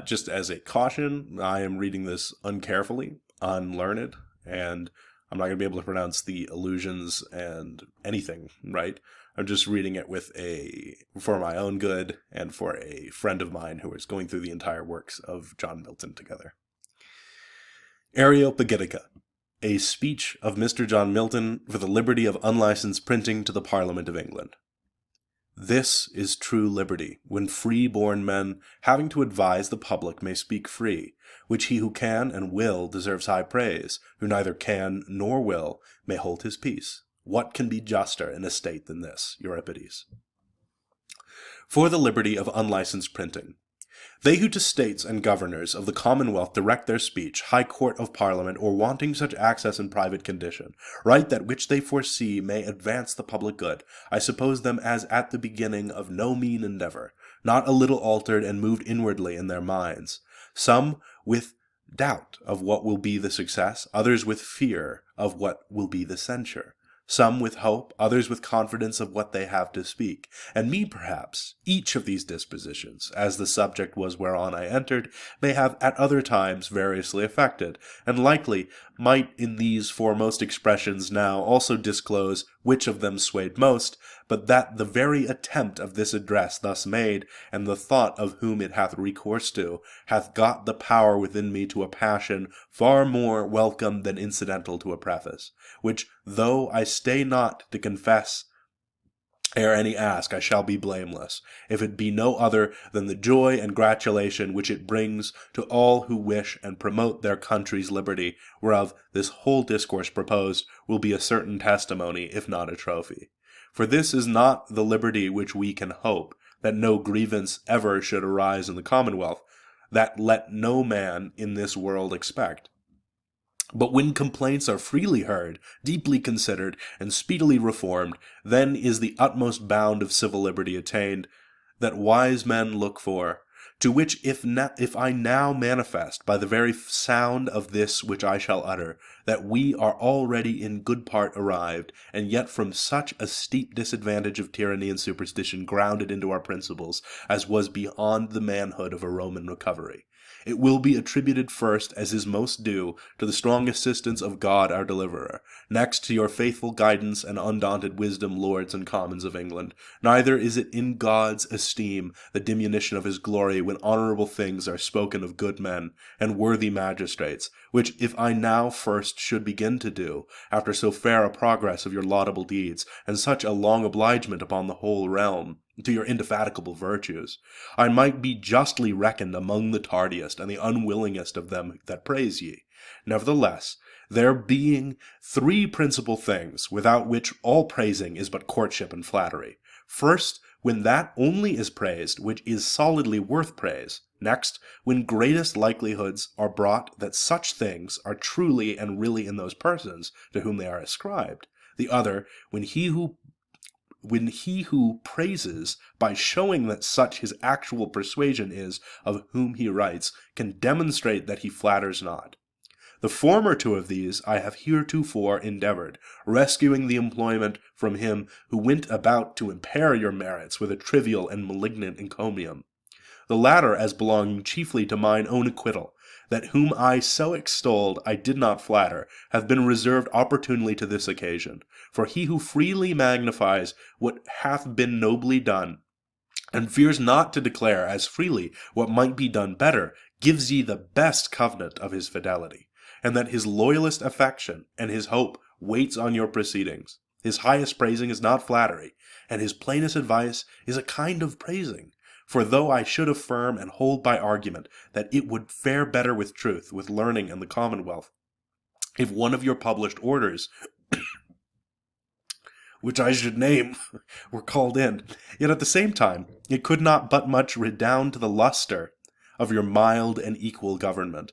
Just as a caution, I am reading this uncarefully, unlearned, and I'm not going to be able to pronounce the allusions and anything, right? I'm just reading it for my own good and for a friend of mine who is going through the entire works of John Milton together. Areopagitica, a speech of Mr. John Milton for the liberty of unlicensed printing to the Parliament of England. This is true liberty, when free-born men, having to advise the public, may speak free, which he who can and will deserves high praise, who neither can nor will may hold his peace. What can be juster in a state than this? Euripides. For the liberty of unlicensed printing. They who to states and governors of the Commonwealth direct their speech, High Court of Parliament, or wanting such access in private condition, write that which they foresee may advance the public good, I suppose them as at the beginning of no mean endeavour, not a little altered and moved inwardly in their minds, some with doubt of what will be the success, others with fear of what will be the censure. Some with hope, others with confidence of what they have to speak, and me perhaps. Each of these dispositions, as the subject was whereon I entered, may have at other times variously affected, and likely might in these foremost expressions now also disclose which of them swayed most, but that the very attempt of this address thus made, and the thought of whom it hath recourse to, hath got the power within me to a passion far more welcome than incidental to a preface, which, though I stay not to confess ere any ask, I shall be blameless, if it be no other than the joy and gratulation which it brings to all who wish and promote their country's liberty, whereof this whole discourse proposed will be a certain testimony, if not a trophy. For this is not the liberty which we can hope, that no grievance ever should arise in the Commonwealth, that let no man in this world expect. But when complaints are freely heard, deeply considered, and speedily reformed, then is the utmost bound of civil liberty attained, that wise men look for, to which if I now manifest by the very sound of this which I shall utter, that we are already in good part arrived, and yet from such a steep disadvantage of tyranny and superstition grounded into our principles, as was beyond the manhood of a Roman recovery. It will be attributed first, as is most due, to the strong assistance of God our deliverer, next to your faithful guidance and undaunted wisdom, lords and commons of England. Neither is it in God's esteem the diminution of his glory when honourable things are spoken of good men and worthy magistrates, which if I now first should begin to do, after so fair a progress of your laudable deeds, and such a long obligement upon the whole realm, to your indefatigable virtues, I might be justly reckoned among the tardiest and the unwillingest of them that praise ye. Nevertheless, there being three principal things, without which all praising is but courtship and flattery. First, when that only is praised which is solidly worth praise. Next, when greatest likelihoods are brought that such things are truly and really in those persons to whom they are ascribed. The other, when he who praises, by showing that such his actual persuasion is of whom he writes, can demonstrate that he flatters not. The former two of these I have heretofore endeavored, rescuing the employment from him who went about to impair your merits with a trivial and malignant encomium. The latter as belonging chiefly to mine own acquittal, that whom I so extolled I did not flatter, hath been reserved opportunely to this occasion. For he who freely magnifies what hath been nobly done, and fears not to declare as freely what might be done better, gives ye the best covenant of his fidelity, and that his loyalest affection and his hope waits on your proceedings. His highest praising is not flattery, and his plainest advice is a kind of praising. For though I should affirm and hold by argument that it would fare better with truth, with learning, and the Commonwealth, if one of your published orders, which I should name, were called in, yet at the same time it could not but much redound to the lustre of your mild and equal government,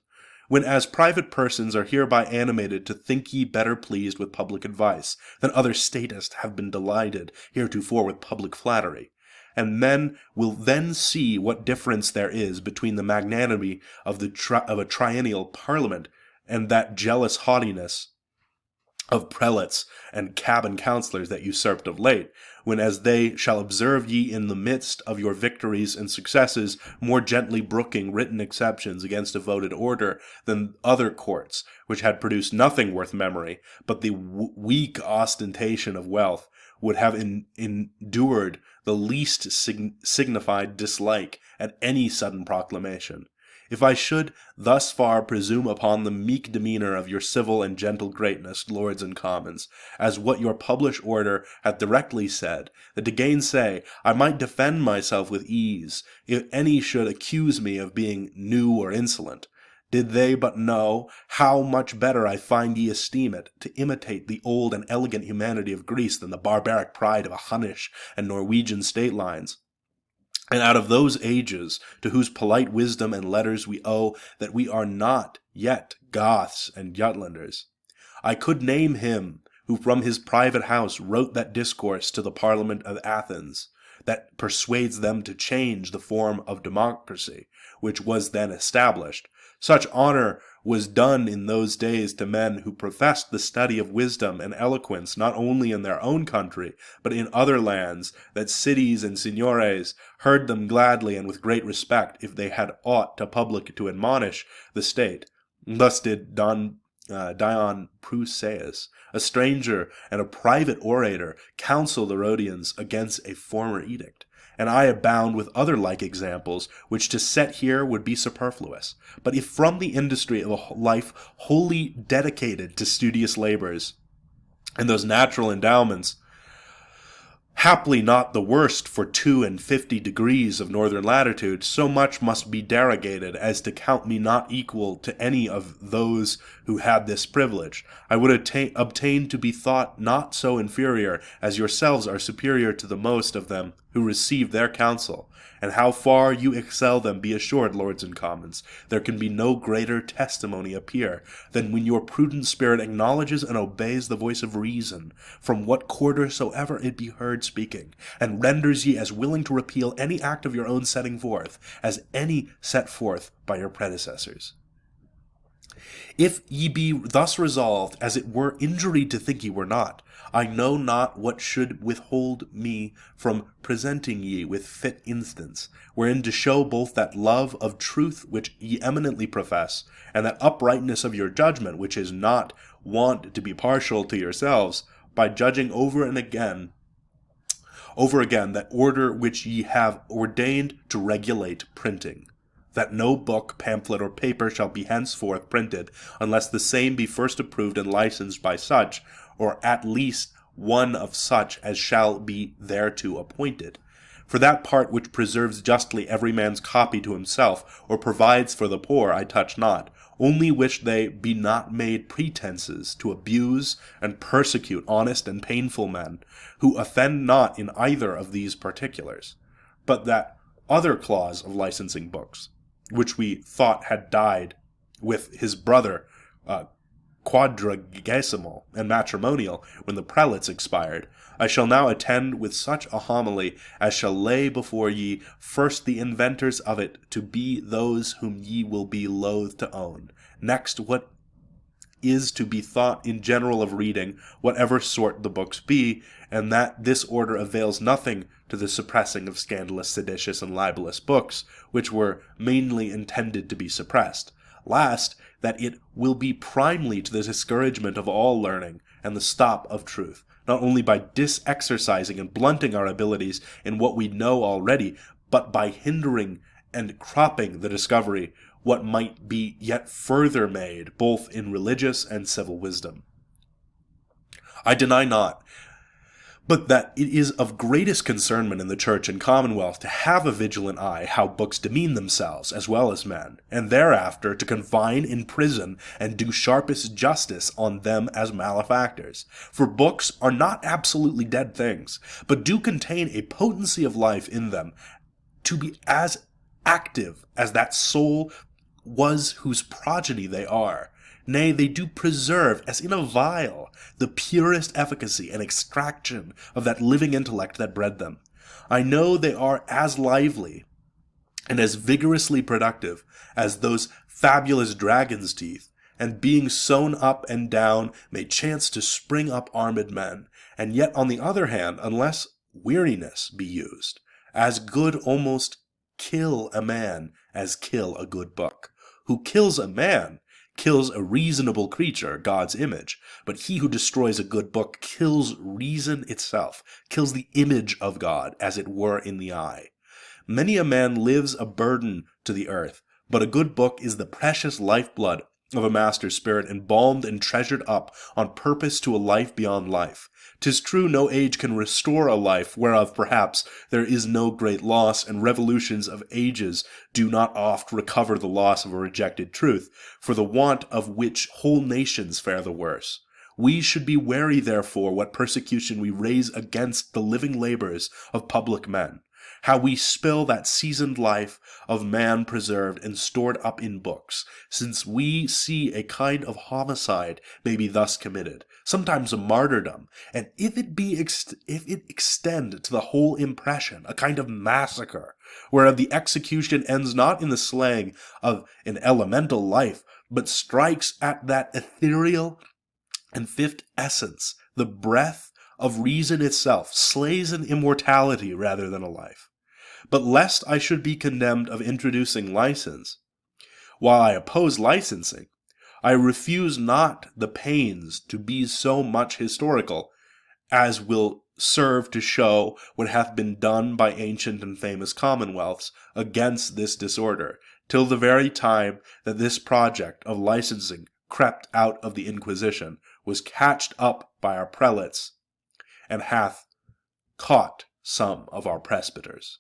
when as private persons are hereby animated to think ye better pleased with public advice than other statists have been delighted heretofore with public flattery. And men will then see what difference there is between the magnanimity of a triennial parliament and that jealous haughtiness of prelates and cabin councillors that usurped of late, when as they shall observe ye in the midst of your victories and successes, more gently brooking written exceptions against a voted order than other courts, which had produced nothing worth memory, but the weak ostentation of wealth, would have endured the least signified dislike at any sudden proclamation. If I should thus far presume upon the meek demeanour of your civil and gentle greatness, lords and commons, as what your published order hath directly said, that to gainsay I might defend myself with ease, if any should accuse me of being new or insolent, did they but know how much better I find ye esteem it, to imitate the old and elegant humanity of Greece than the barbaric pride of a Hunnish and Norwegian state lines. And out of those ages, to whose polite wisdom and letters we owe that we are not yet Goths and Jutlanders, I could name him who from his private house wrote that discourse to the Parliament of Athens, that persuades them to change the form of democracy, which was then established. Such honor was done in those days to men who professed the study of wisdom and eloquence not only in their own country, but in other lands, that cities and signores heard them gladly and with great respect if they had aught to public to admonish the state. Thus did Dion Prusaeus, a stranger and a private orator, counsel the Rhodians against a former edict. And I abound with other like examples, which to set here would be superfluous. But if from the industry of a life wholly dedicated to studious labors, and those natural endowments, haply not the worst for 52 degrees of northern latitude, so much must be derogated as to count me not equal to any of those who had this privilege, I would obtain to be thought not so inferior as yourselves are superior to the most of them who receive their counsel. And how far you excel them, be assured, lords and commons, there can be no greater testimony appear than when your prudent spirit acknowledges and obeys the voice of reason, from what quarter soever it be heard speaking, and renders ye as willing to repeal any act of your own setting forth, as any set forth by your predecessors. If ye be thus resolved, as it were injury to think ye were not, I know not what should withhold me from presenting ye with fit instance, wherein to show both that love of truth which ye eminently profess, and that uprightness of your judgment which is not wont to be partial to yourselves, by judging over again that order which ye have ordained to regulate printing, that no book, pamphlet, or paper shall be henceforth printed, unless the same be first approved and licensed by such, or at least one of such as shall be thereto appointed. For that part which preserves justly every man's copy to himself, or provides for the poor, I touch not, only wish they be not made pretenses to abuse and persecute honest and painful men, who offend not in either of these particulars. But that other clause of licensing books, which we thought had died with his brother quadragesimal and matrimonial when the prelates expired, I shall now attend with such a homily as shall lay before ye first the inventors of it to be those whom ye will be loath to own, next what is to be thought in general of reading, whatever sort the books be, and that this order avails nothing to the suppressing of scandalous, seditious, and libelous books, which were mainly intended to be suppressed. Last, that it will be primely to the discouragement of all learning, and the stop of truth, not only by disexercising and blunting our abilities in what we know already, but by hindering and cropping the discovery what might be yet further made, both in religious and civil wisdom. I deny not, but that it is of greatest concernment in the Church and Commonwealth to have a vigilant eye how books demean themselves as well as men, and thereafter to confine in prison and do sharpest justice on them as malefactors. For books are not absolutely dead things, but do contain a potency of life in them, to be as active as that soul was whose progeny they are. Nay, they do preserve, as in a vial, the purest efficacy and extraction of that living intellect that bred them. I know they are as lively and as vigorously productive as those fabulous dragon's teeth, and being sown up and down may chance to spring up armed men, and yet on the other hand, unless weariness be used, as good almost kill a man as kill a good book. Who kills a man kills a reasonable creature, God's image, but he who destroys a good book kills reason itself, kills the image of God, as it were, in the eye. Many a man lives a burden to the earth, but a good book is the precious lifeblood of a master spirit, embalmed and treasured up on purpose to a life beyond life. 'Tis true no age can restore a life whereof perhaps there is no great loss, and revolutions of ages do not oft recover the loss of a rejected truth, for the want of which whole nations fare the worse. We should be wary, therefore, what persecution we raise against the living labors of public men, how we spill that seasoned life of man preserved and stored up in books, since we see a kind of homicide may be thus committed, sometimes a martyrdom, and if it extend to the whole impression, a kind of massacre, whereof the execution ends not in the slaying of an elemental life, but strikes at that ethereal and fifth essence, the breath of reason itself, slays an immortality rather than a life. But lest I should be condemned of introducing license, while I oppose licensing, I refuse not the pains to be so much historical, as will serve to show what hath been done by ancient and famous commonwealths against this disorder, till the very time that this project of licensing crept out of the Inquisition, was catched up by our prelates, and hath caught some of our presbyters.